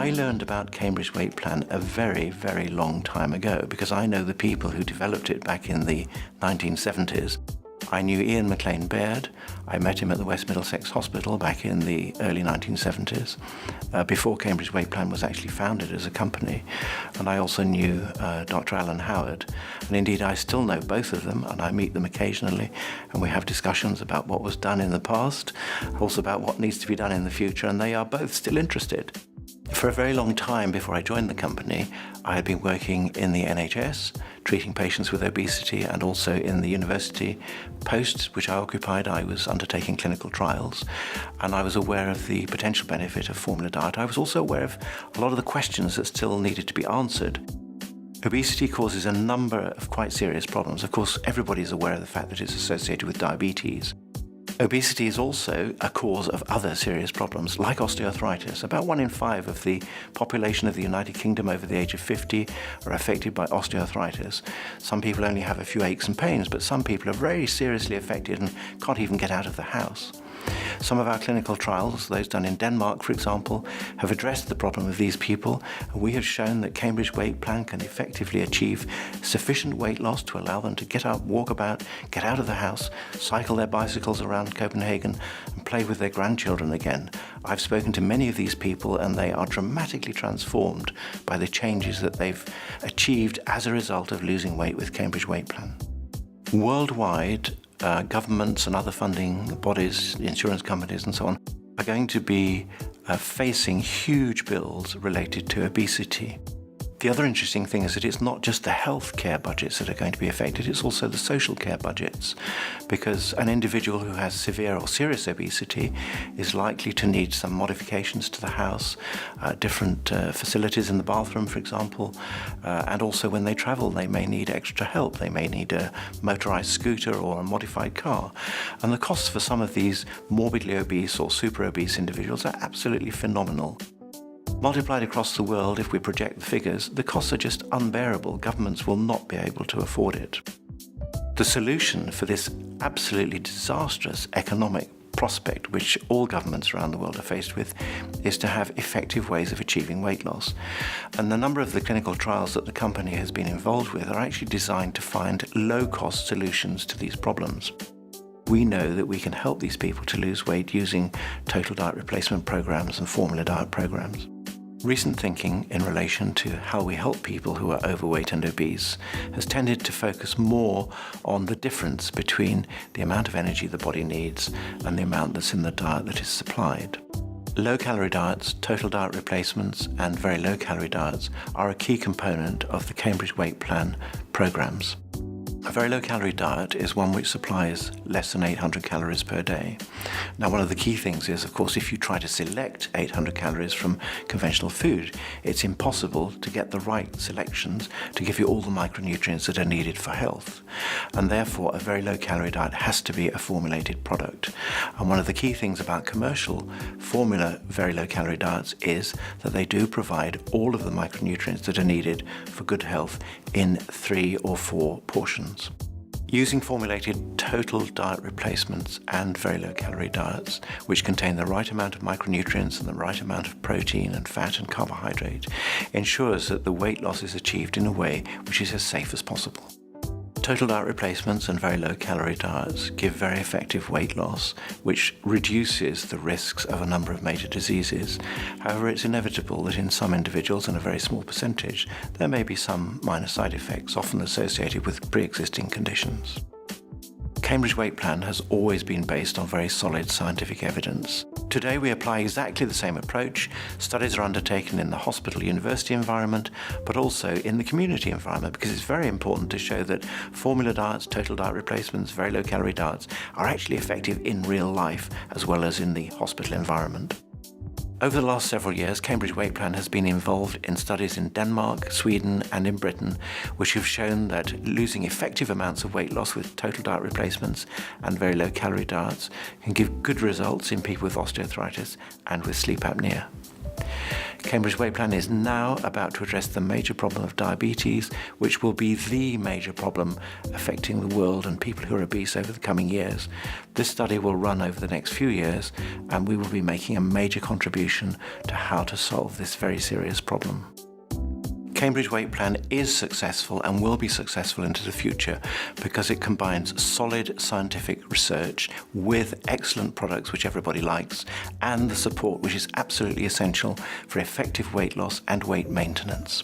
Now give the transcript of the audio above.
I learned about Cambridge Weight Plan a very, very long time ago because I know the people who developed it back in the 1970s. I knew Ian McLean Baird. I met him at the West Middlesex Hospital back in the early 1970s, before Cambridge Weight Plan was actually founded as a company. And I also knew Dr. Alan Howard. And indeed, I still know both of them, and I meet them occasionally, and we have discussions about what was done in the past, also about what needs to be done in the future, and they are both still interested. For a very long time before I joined the company, I had been working in the NHS, treating patients with obesity, and also in the university posts which I occupied. I was undertaking clinical trials, and I was aware of the potential benefit of formula diet. I was also aware of a lot of the questions that still needed to be answered. Obesity causes a number of quite serious problems. Of course, everybody is aware of the fact that it's associated with diabetes. Obesity is also a cause of other serious problems, like osteoarthritis. About 1 in 5 of the population of the United Kingdom over the age of 50 are affected by osteoarthritis. Some people only have a few aches and pains, but some people are very seriously affected and can't even get out of the house. Some of our clinical trials, those done in Denmark, for example, have addressed the problem of these people, and we have shown that Cambridge Weight Plan can effectively achieve sufficient weight loss to allow them to get up, walk about, get out of the house, cycle their bicycles around Copenhagen, and play with their grandchildren again. I've spoken to many of these people, and they are dramatically transformed by the changes that they've achieved as a result of losing weight with Cambridge Weight Plan. Worldwide, governments and other funding bodies, insurance companies and so on, are going to be facing huge bills related to obesity. The other interesting thing is that it's not just the healthcare budgets that are going to be affected, it's also the social care budgets, because an individual who has severe or serious obesity is likely to need some modifications to the house, different facilities in the bathroom, for example, and also when they travel they may need extra help. They may need a motorized scooter or a modified car. And the costs for some of these morbidly obese or super obese individuals are absolutely phenomenal. Multiplied across the world, if we project the figures, the costs are just unbearable. Governments will not be able to afford it. The solution for this absolutely disastrous economic prospect, which all governments around the world are faced with, is to have effective ways of achieving weight loss. And a number of the clinical trials that the company has been involved with are actually designed to find low-cost solutions to these problems. We know that we can help these people to lose weight using total diet replacement programs and formula diet programs. Recent thinking in relation to how we help people who are overweight and obese has tended to focus more on the difference between the amount of energy the body needs and the amount that's in the diet that is supplied. Low-calorie diets, total diet replacements, and very low-calorie diets are a key component of the Cambridge Weight Plan programs. A very low-calorie diet is one which supplies less than 800 calories per day. Now, one of the key things is, of course, if you try to select 800 calories from conventional food, it's impossible to get the right selections to give you all the micronutrients that are needed for health. And therefore, a very low-calorie diet has to be a formulated product. And one of the key things about commercial formula very low-calorie diets is that they do provide all of the micronutrients that are needed for good health in 3 or 4 portions. Using formulated total diet replacements and very low-calorie diets, which contain the right amount of micronutrients and the right amount of protein and fat and carbohydrate, ensures that the weight loss is achieved in a way which is as safe as possible. Total diet replacements and very low-calorie diets give very effective weight loss, which reduces the risks of a number of major diseases. However, it's inevitable that in some individuals, and a very small percentage, there may be some minor side effects, often associated with pre-existing conditions. Cambridge Weight Plan has always been based on very solid scientific evidence. Today we apply exactly the same approach. Studies are undertaken in the hospital university environment, but also in the community environment, because it's very important to show that formula diets, total diet replacements, very low calorie diets are actually effective in real life as well as in the hospital environment. Over the last several years, Cambridge Weight Plan has been involved in studies in Denmark, Sweden, and in Britain, which have shown that losing effective amounts of weight loss with total diet replacements and very low-calorie diets can give good results in people with osteoarthritis and with sleep apnea. Cambridge Weight Plan is now about to address the major problem of diabetes, which will be the major problem affecting the world and people who are obese over the coming years. This study will run over the next few years, and we will be making a major contribution to how to solve this very serious problem. Cambridge Weight Plan is successful and will be successful into the future because it combines solid scientific research with excellent products which everybody likes and the support which is absolutely essential for effective weight loss and weight maintenance.